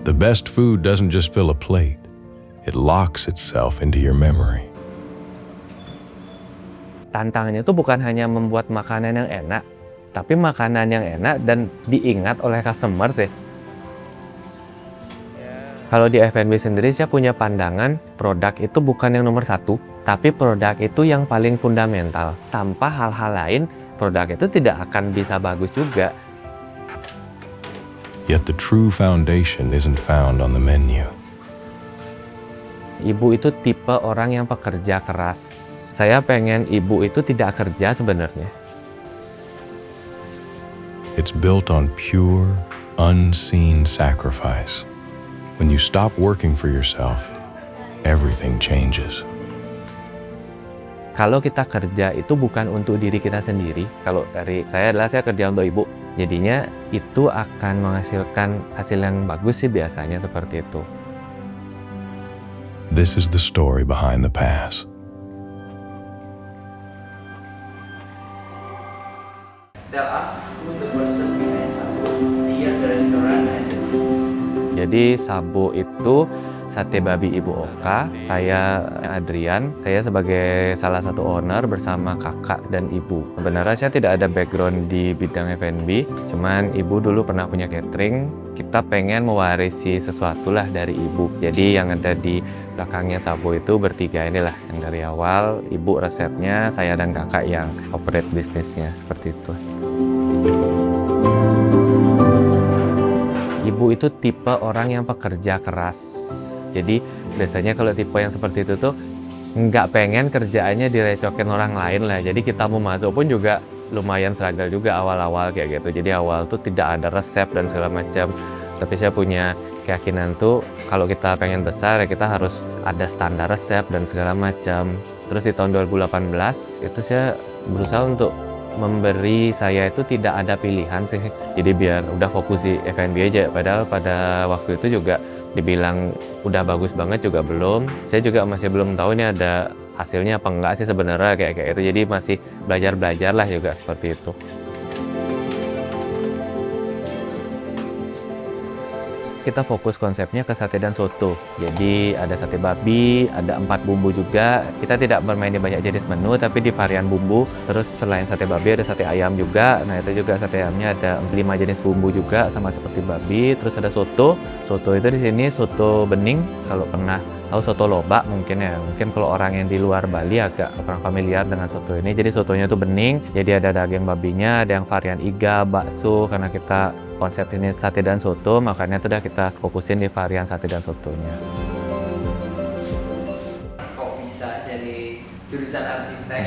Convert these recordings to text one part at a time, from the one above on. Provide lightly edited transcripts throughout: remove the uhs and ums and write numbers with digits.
The best food doesn't just fill a plate, it locks itself into your memory. Tantangannya itu bukan hanya membuat makanan yang enak, tapi makanan yang enak dan diingat oleh customer sih. Kalau di F&B sendiri, saya punya pandangan produk itu bukan yang nomor satu, tapi produk itu yang paling fundamental. Tanpa hal-hal lain, produk itu tidak akan bisa bagus juga. Yet the true foundation isn't found on the menu. Ibu itu tipe orang yang pekerja keras. Saya pengen ibu itu tidak kerja sebenarnya. It's built on pure, unseen sacrifice. When you stop working for yourself, everything changes. Kalau kita kerja itu bukan untuk diri kita sendiri. Kalau dari saya adalah saya kerja untuk ibu. Jadinya itu akan menghasilkan hasil yang bagus sih biasanya seperti itu. This is the story behind the pass. Tell us who the person behind Sabu, the restaurant and the business. Jadi Sabu itu sate babi Ibu Oka, saya Adrian, saya sebagai salah satu owner bersama kakak dan ibu. Sebenarnya saya tidak ada background di bidang F&B, cuman ibu dulu pernah punya catering. Kita pengen mewarisi sesuatu lah dari ibu. Jadi yang ada di belakangnya Sabu itu bertiga inilah, yang dari awal ibu resepnya, saya dan kakak yang operate bisnisnya, seperti itu. Ibu itu tipe orang yang pekerja keras. Jadi biasanya kalau tipe yang seperti itu tuh nggak pengen kerjaannya direcokin orang lain lah. Jadi kita mau masuk pun juga lumayan struggle juga awal-awal kayak gitu. Jadi awal tuh tidak ada resep dan segala macam. Tapi saya punya keyakinan tuh kalau kita pengen besar ya kita harus ada standar resep dan segala macam. Terus di tahun 2018 itu saya berusaha untuk memberi saya itu tidak ada pilihan sih. Jadi biar udah fokus di F&B aja. Padahal pada waktu itu juga dibilang udah bagus banget juga belum. Saya juga masih belum tahu ini ada hasilnya apa enggak sih sebenarnya kayak itu. Jadi masih belajar lah juga seperti itu. Kita fokus konsepnya ke sate dan soto. Jadi ada sate babi, ada 4 bumbu juga. Kita tidak bermain di banyak jenis menu, tapi di varian bumbu. Terus selain sate babi ada sate ayam juga. Nah itu juga sate ayamnya ada 5 jenis bumbu juga, sama seperti babi. Terus ada soto. Soto itu di sini soto bening. Kalau pernah tahu soto lobak mungkin ya. Mungkin kalau orang yang di luar Bali agak kurang familiar dengan soto ini. Jadi sotonya itu bening. Jadi ada daging babinya, ada yang varian iga, bakso. Karena kita konsep ini sate dan soto, makanya itu udah kita fokusin di varian sate dan sotonya. Kok bisa dari jurusan arsitek,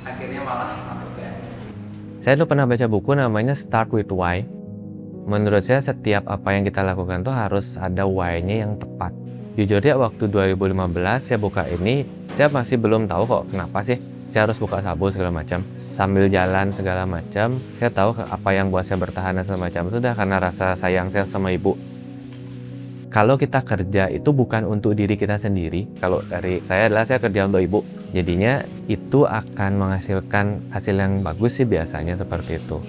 akhirnya malah masuk ke Saya dulu pernah baca buku namanya Start with Why. Menurut saya setiap apa yang kita lakukan tuh harus ada why-nya yang tepat. Jujur ya waktu 2015 saya buka ini, saya masih belum tahu kok kenapa sih saya harus buka Sabu segala macam. Sambil jalan segala macam, saya tahu apa yang buat saya bertahan dan segala macam itu udah karena rasa sayang saya sama ibu. Kalau kita kerja itu bukan untuk diri kita sendiri. Kalau dari saya adalah saya kerja untuk ibu. Jadinya itu akan menghasilkan hasil yang bagus sih biasanya seperti itu.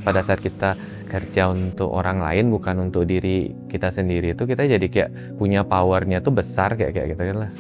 Pada saat kita kerja untuk orang lain bukan untuk diri kita sendiri itu kita jadi kayak punya powernya tuh besar kayak gitu kan lah.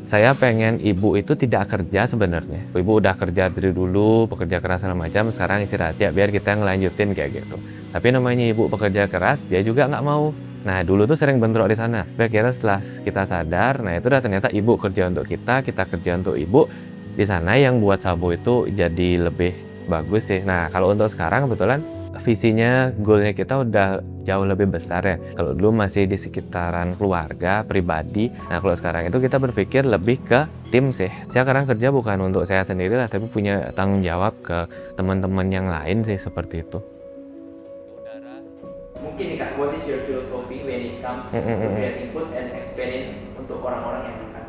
Saya pengen ibu itu tidak kerja sebenarnya. Ibu udah kerja dari dulu, bekerja keras segala macam, sekarang istirahat ya biar kita ngelanjutin kayak gitu. Tapi namanya ibu bekerja keras, dia juga nggak mau. Nah dulu tuh sering bentrok di sana. Tapi akhirnya setelah kita sadar, nah itu udah ternyata ibu kerja untuk kita kerja untuk ibu. Di sana yang buat Sabu itu jadi lebih bagus sih. Nah kalau untuk sekarang kebetulan visinya, goalnya kita udah jauh lebih besar ya. Kalau dulu masih di sekitaran keluarga, pribadi. Nah kalau sekarang itu kita berpikir lebih ke tim sih. Saya sekarang kerja bukan untuk saya sendiri lah, tapi punya tanggung jawab ke teman-teman yang lain sih seperti itu. Mungkin nih Kak, what is your philosophy when it comes to creating food and experience untuk orang-orang yang makan?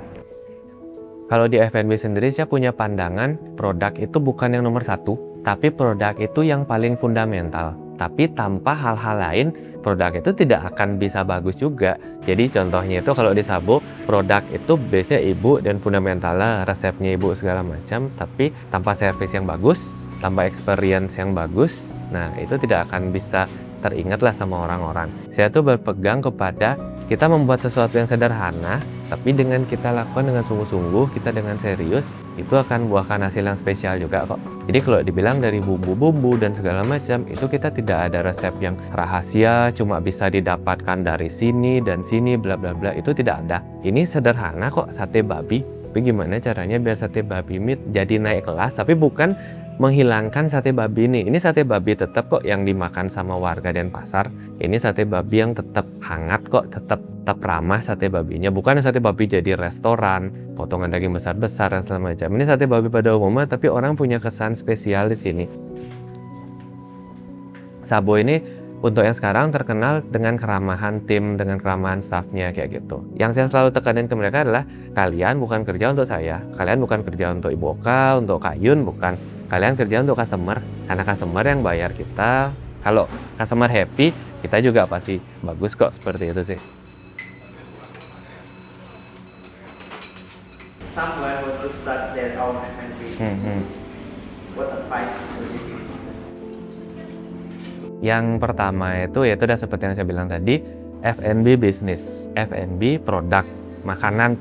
Kalau di F&B sendiri saya punya pandangan produk itu bukan yang nomor satu, tapi produk itu yang paling fundamental. Tapi tanpa hal-hal lain, produk itu tidak akan bisa bagus juga. Jadi contohnya itu kalau di Sabu, produk itu biasanya ibu dan fundamentalnya, resepnya ibu segala macam. Tapi tanpa servis yang bagus, tanpa experience yang bagus, nah itu tidak akan bisa teringat lah sama orang-orang. Saya tuh berpegang kepada kita membuat sesuatu yang sederhana, tapi dengan kita lakukan dengan sungguh-sungguh, kita dengan serius, itu akan buahkan hasil yang spesial juga kok. Jadi kalau dibilang dari bumbu-bumbu dan segala macam, itu kita tidak ada resep yang rahasia, cuma bisa didapatkan dari sini dan sini, bla bla bla, itu tidak ada. Ini sederhana kok, sate babi. Tapi gimana caranya biar sate babi meat jadi naik kelas, tapi bukan menghilangkan sate babi ini. Ini sate babi tetap kok yang dimakan sama warga Denpasar. Ini sate babi yang tetap hangat kok, tetap ramah sate babinya. Bukan sate babi jadi restoran, potongan daging besar-besar dan segala macam. Ini sate babi pada umumnya, tapi orang punya kesan spesial di sini. Sabo ini untuk yang sekarang terkenal dengan keramahan tim, dengan keramahan staffnya kayak gitu. Yang saya selalu tekanin ke mereka adalah kalian bukan kerja untuk saya, kalian bukan kerja untuk Ibu Oka, untuk Kak Yun, bukan. Kalian kerja untuk customer, karena customer yang bayar kita. Kalau customer happy, kita juga pasti bagus kok, seperti itu sih. Someone want to start their own F&B business. What advice would you give? Yang pertama itu yaitu udah seperti yang saya bilang tadi, F&B bisnis, F&B produk, makanan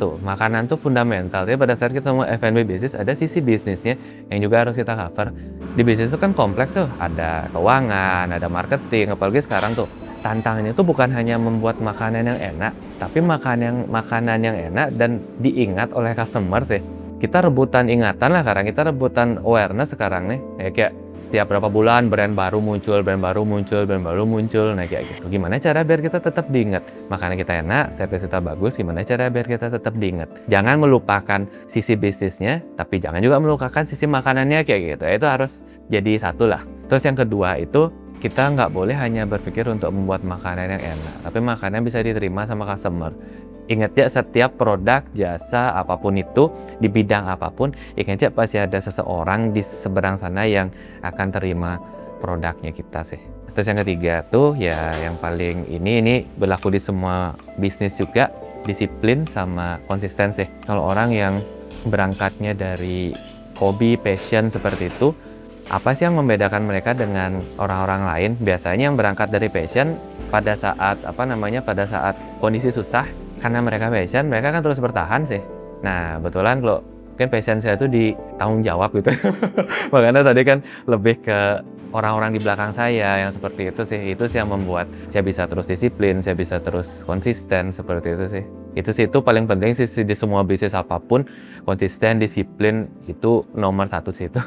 tuh fundamental. Jadi pada saat kita mau F&B bisnis, ada sisi bisnisnya yang juga harus kita cover. Di bisnis itu kan kompleks tuh, ada keuangan, ada marketing, apalagi sekarang tuh tantangannya tuh bukan hanya membuat makanan yang enak, tapi makanan yang enak dan diingat oleh customer sih. Kita rebutan ingatan lah sekarang, kita rebutan awareness sekarang nih. Kayak setiap berapa bulan brand baru muncul, nah kayak gitu. Gimana cara biar kita tetap diingat? Makanan kita enak, service kita bagus, gimana cara biar kita tetap diingat? Jangan melupakan sisi bisnisnya, tapi jangan juga melupakan sisi makanannya kayak gitu. Itu harus jadi satu lah. Terus yang kedua itu, kita nggak boleh hanya berpikir untuk membuat makanan yang enak, tapi makanan bisa diterima sama customer. Ingat ya, setiap produk, jasa, apapun itu, di bidang apapun, ingat ya pasti ada seseorang di seberang sana yang akan terima produknya kita sih. Terus yang ketiga tuh ya yang paling ini berlaku di semua bisnis juga, disiplin sama konsisten sih. Kalau orang yang berangkatnya dari hobi, passion seperti itu, apa sih yang membedakan mereka dengan orang-orang lain? Biasanya yang berangkat dari passion pada saat pada saat kondisi susah, karena mereka passion, mereka kan terus bertahan sih. Nah, kebetulan kalau mungkin passion saya itu di tanggung jawab gitu. Makanya tadi kan lebih ke orang-orang di belakang saya yang seperti itu sih. Itu sih yang membuat saya bisa terus disiplin, saya bisa terus konsisten seperti itu sih. Itu paling penting sih di semua bisnis apapun, konsisten, disiplin itu nomor satu sih itu.